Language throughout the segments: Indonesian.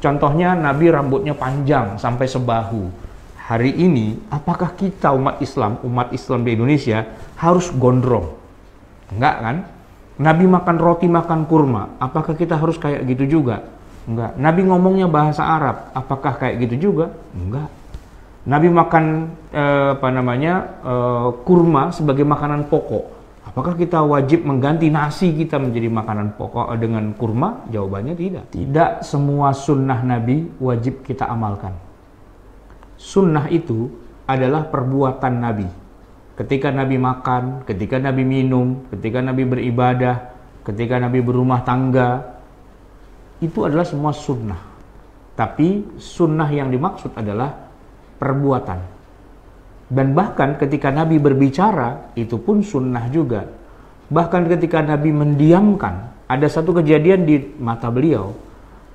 Contohnya Nabi rambutnya panjang sampai sebahu. Hari ini, apakah kita umat Islam di Indonesia harus gondrong? Enggak kan? Nabi makan roti, makan kurma, apakah kita harus kayak gitu juga? Enggak. Nabi ngomongnya bahasa Arab, apakah kayak gitu juga? Enggak. Nabi makan kurma sebagai makanan pokok. Apakah kita wajib mengganti nasi kita menjadi makanan pokok dengan kurma? Jawabannya tidak. Tidak semua sunnah Nabi wajib kita amalkan. Sunnah itu adalah perbuatan Nabi. Ketika Nabi makan, ketika Nabi minum, ketika Nabi beribadah, ketika Nabi berumah tangga, itu adalah semua sunnah. Tapi sunnah yang dimaksud adalah perbuatan. Dan bahkan ketika Nabi berbicara, itu pun sunnah juga. Bahkan ketika Nabi mendiamkan, ada satu kejadian di mata beliau.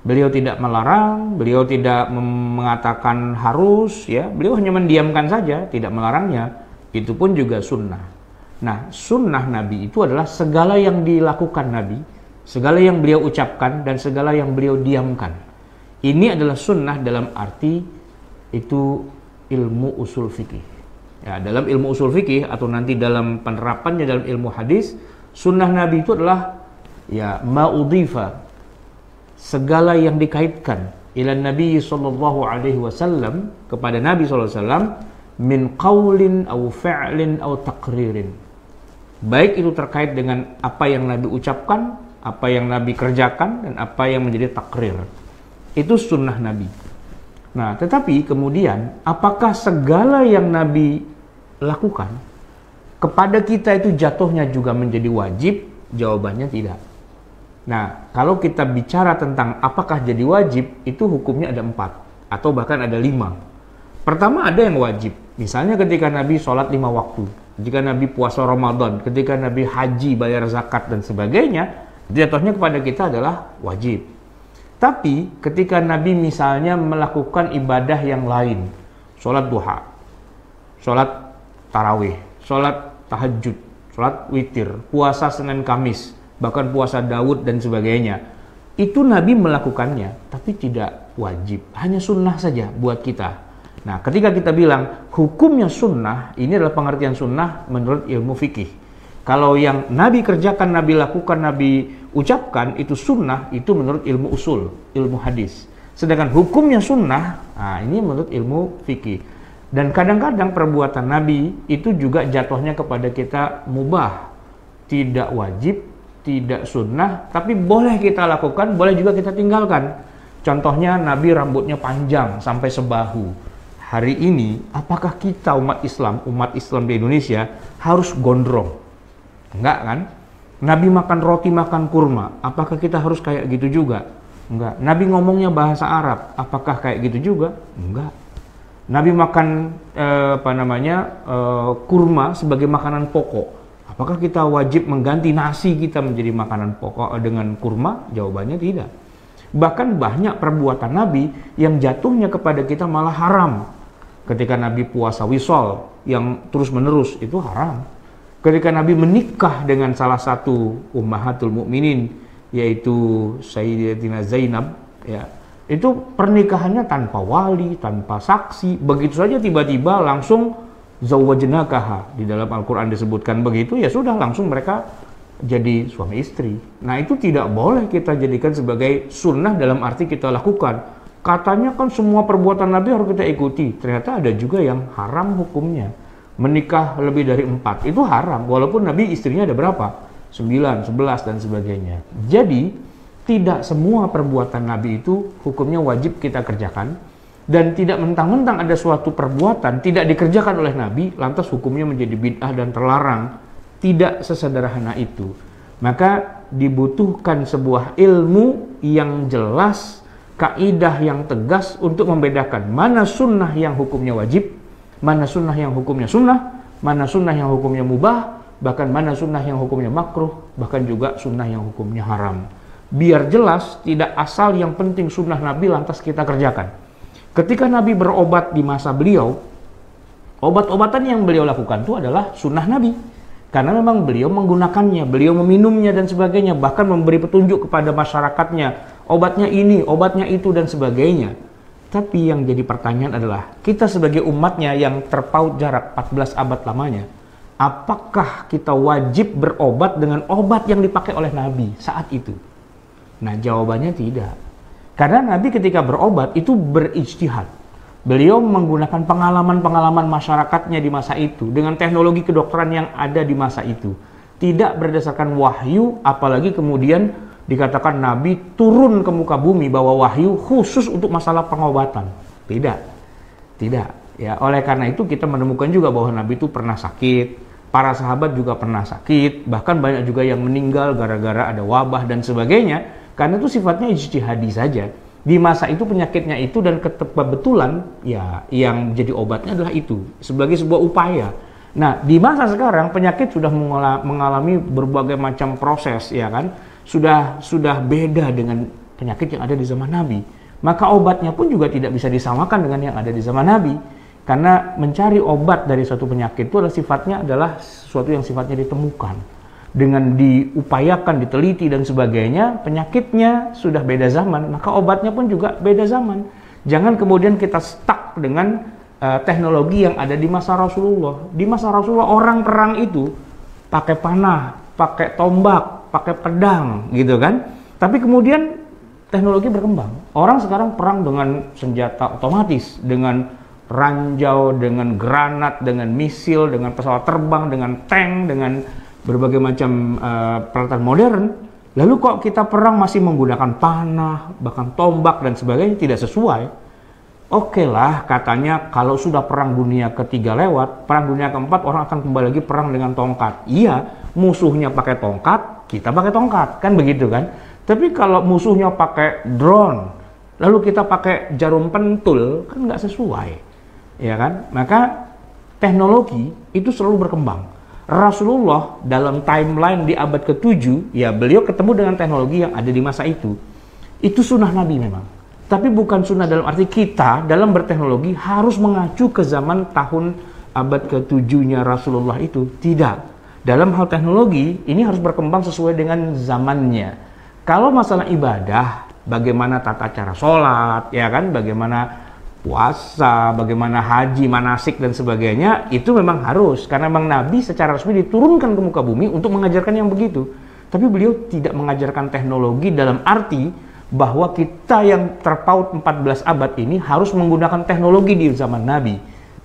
Beliau tidak melarang, beliau tidak mengatakan harus, ya. Beliau hanya mendiamkan saja, tidak melarangnya. Itu pun juga sunnah. Nah, sunnah Nabi itu adalah segala yang dilakukan Nabi, segala yang beliau ucapkan, dan segala yang beliau diamkan. Ini adalah sunnah dalam arti itu ilmu usul fikih. Ya, dalam ilmu usul fikih atau nanti dalam penerapannya dalam ilmu hadis, sunnah Nabi itu adalah ya ma'udhifa, segala yang dikaitkan ila Nabi sallallahu alaihi wasallam, kepada Nabi sallallahu alaihi wasallam, min qaulin aw fi'lin aw taqririn. Baik itu terkait dengan apa yang Nabi ucapkan, apa yang Nabi kerjakan, dan apa yang menjadi takrir. Itu sunnah Nabi. Nah, tetapi kemudian apakah segala yang Nabi lakukan kepada kita itu jatuhnya juga menjadi wajib? Jawabannya tidak. Nah, kalau kita bicara tentang apakah jadi wajib, itu hukumnya ada 4 atau bahkan ada 5. Pertama, ada yang wajib. Misalnya ketika Nabi sholat 5 waktu, ketika Nabi puasa Ramadan, ketika Nabi haji, bayar zakat dan sebagainya, jatuhnya kepada kita adalah wajib. Tapi ketika Nabi misalnya melakukan ibadah yang lain, sholat duha, sholat tarawih, sholat tahajud, sholat witir, puasa Senin Kamis, bahkan puasa Daud dan sebagainya, itu Nabi melakukannya, tapi tidak wajib, hanya sunnah saja buat kita. Nah, ketika kita bilang hukumnya sunnah, ini adalah pengertian sunnah menurut ilmu fikih. Kalau yang Nabi kerjakan, Nabi lakukan, Nabi ucapkan, itu sunnah, itu menurut ilmu usul, ilmu hadis. Sedangkan hukumnya sunnah, nah ini menurut ilmu fikih. Dan kadang-kadang perbuatan Nabi itu juga jatuhnya kepada kita mubah, tidak wajib, tidak sunnah, tapi boleh kita lakukan, boleh juga kita tinggalkan. Contohnya Nabi rambutnya panjang sampai sebahu. Hari ini, apakah kita umat Islam di Indonesia harus gondrong? Enggak kan? Nabi makan roti, makan kurma, apakah kita harus kayak gitu juga? Enggak. Nabi ngomongnya bahasa Arab, apakah kayak gitu juga? Enggak. Nabi makan kurma sebagai makanan pokok, apakah kita wajib mengganti nasi kita menjadi makanan pokok dengan kurma? Jawabannya tidak. Bahkan banyak perbuatan Nabi yang jatuhnya kepada kita malah haram. Ketika Nabi puasa wisol yang terus-menerus, itu haram. Ketika Nabi menikah dengan salah satu ummahatul mukminin, yaitu Sayyidatina Zainab, ya, itu pernikahannya tanpa wali, tanpa saksi, begitu saja tiba-tiba langsung zawwajnakaha, di dalam Al-Quran disebutkan begitu, ya sudah langsung mereka jadi suami istri. Nah, itu tidak boleh kita jadikan sebagai sunnah dalam arti kita lakukan. Katanya kan semua perbuatan Nabi harus kita ikuti, ternyata ada juga yang haram hukumnya. Menikah lebih dari 4 itu haram, walaupun Nabi istrinya ada berapa? 9, 11 dan sebagainya. Jadi tidak semua perbuatan Nabi itu hukumnya wajib kita kerjakan, dan tidak mentang-mentang ada suatu perbuatan tidak dikerjakan oleh Nabi lantas hukumnya menjadi bid'ah dan terlarang. Tidak sesederhana itu. Maka dibutuhkan sebuah ilmu yang jelas, kaidah yang tegas untuk membedakan mana sunnah yang hukumnya wajib, mana sunnah yang hukumnya sunnah, mana sunnah yang hukumnya mubah, bahkan mana sunnah yang hukumnya makruh, bahkan juga sunnah yang hukumnya haram. Biar jelas, tidak asal yang penting sunnah Nabi lantas kita kerjakan. Ketika Nabi berobat di masa beliau, obat-obatan yang beliau lakukan itu adalah sunnah Nabi. Karena memang beliau menggunakannya, beliau meminumnya dan sebagainya, bahkan memberi petunjuk kepada masyarakatnya. obatnya ini, obatnya itu, dan sebagainya. Tapi yang jadi pertanyaan adalah, kita sebagai umatnya yang terpaut jarak 14 abad lamanya, apakah kita wajib berobat dengan obat yang dipakai oleh Nabi saat itu? Nah, jawabannya tidak. Karena Nabi ketika berobat itu berijtihad. Beliau menggunakan pengalaman-pengalaman masyarakatnya di masa itu dengan teknologi kedokteran yang ada di masa itu. Tidak berdasarkan wahyu, apalagi kemudian dikatakan Nabi turun ke muka bumi bawa wahyu khusus untuk masalah pengobatan. Tidak. Ya, oleh karena itu kita menemukan juga bahwa Nabi itu pernah sakit, para sahabat juga pernah sakit, bahkan banyak juga yang meninggal gara-gara ada wabah dan sebagainya, karena itu sifatnya ijtihadi saja. Di masa itu penyakitnya itu, dan kebetulan ya yang jadi obatnya adalah itu sebagai sebuah upaya. Nah, di masa sekarang penyakit sudah mengalami berbagai macam proses, ya kan? Sudah beda dengan penyakit yang ada di zaman Nabi. Maka obatnya pun juga tidak bisa disamakan dengan yang ada di zaman Nabi. Karena mencari obat dari suatu penyakit itu adalah sesuatu yang sifatnya ditemukan. Dengan diupayakan, diteliti dan sebagainya, penyakitnya sudah beda zaman, maka obatnya pun juga beda zaman. Jangan kemudian kita stuck dengan teknologi yang ada di masa Rasulullah. Di masa Rasulullah orang perang itu pakai panah, pakai tombak, pakai pedang, gitu kan. Tapi kemudian teknologi berkembang. Orang sekarang perang dengan senjata otomatis, dengan ranjau, dengan granat, dengan misil, dengan pesawat terbang, dengan tank, dengan berbagai macam peralatan modern. Lalu kok kita perang masih menggunakan panah, bahkan tombak dan sebagainya, tidak sesuai. Oke lah, katanya kalau sudah perang dunia ketiga lewat, perang dunia keempat orang akan kembali lagi perang dengan tongkat. Iya, musuhnya pakai tongkat, kita pakai tongkat, kan begitu kan? Tapi kalau musuhnya pakai drone, lalu kita pakai jarum pentul, kan nggak sesuai, ya kan? Maka teknologi itu selalu berkembang. Rasulullah dalam timeline di abad ke-7, ya beliau ketemu dengan teknologi yang ada di masa itu. Itu sunnah Nabi memang. Tapi bukan sunnah dalam arti kita dalam berteknologi harus mengacu ke zaman tahun abad ke-7-nya Rasulullah itu. Tidak. Dalam hal teknologi, ini harus berkembang sesuai dengan zamannya. Kalau masalah ibadah, bagaimana tata cara sholat, ya kan, bagaimana puasa, bagaimana haji, manasik dan sebagainya, itu memang harus. Karena memang Nabi secara resmi diturunkan ke muka bumi untuk mengajarkan yang begitu. Tapi beliau tidak mengajarkan teknologi dalam arti bahwa kita yang terpaut 14 abad ini harus menggunakan teknologi di zaman Nabi.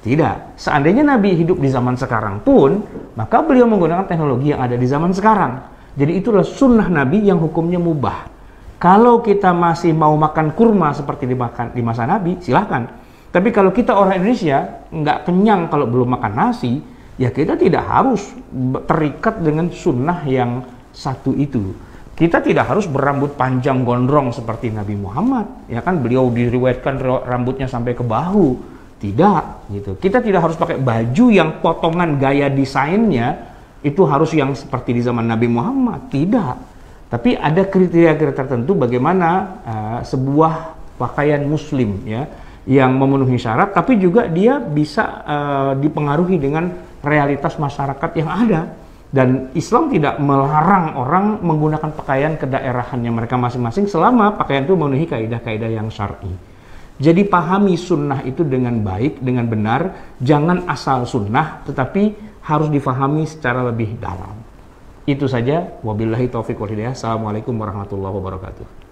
Tidak. Seandainya Nabi hidup di zaman sekarang pun, maka beliau menggunakan teknologi yang ada di zaman sekarang. Jadi itulah sunnah Nabi yang hukumnya mubah. Kalau kita masih mau makan kurma seperti di masa Nabi, silahkan. Tapi kalau kita orang Indonesia nggak kenyang kalau belum makan nasi, ya kita tidak harus terikat dengan sunnah yang satu itu. Kita tidak harus berambut panjang gondrong seperti Nabi Muhammad, ya kan, beliau diriwayatkan rambutnya sampai ke bahu. Tidak, gitu. Kita tidak harus pakai baju yang potongan gaya desainnya itu harus yang seperti di zaman Nabi Muhammad. Tidak. Tapi ada kriteria-kriteria tertentu bagaimana sebuah pakaian muslim, ya, yang memenuhi syarat, tapi juga dia bisa dipengaruhi dengan realitas masyarakat yang ada. Dan Islam tidak melarang orang menggunakan pakaian kedaerahannya mereka masing-masing selama pakaian itu memenuhi kaidah-kaidah yang syar'i. Jadi pahami sunnah itu dengan baik, dengan benar. Jangan asal sunnah, tetapi harus difahami secara lebih dalam. Itu saja. Wabillahi taufiq wal hidayah. Assalamualaikum warahmatullahi wabarakatuh.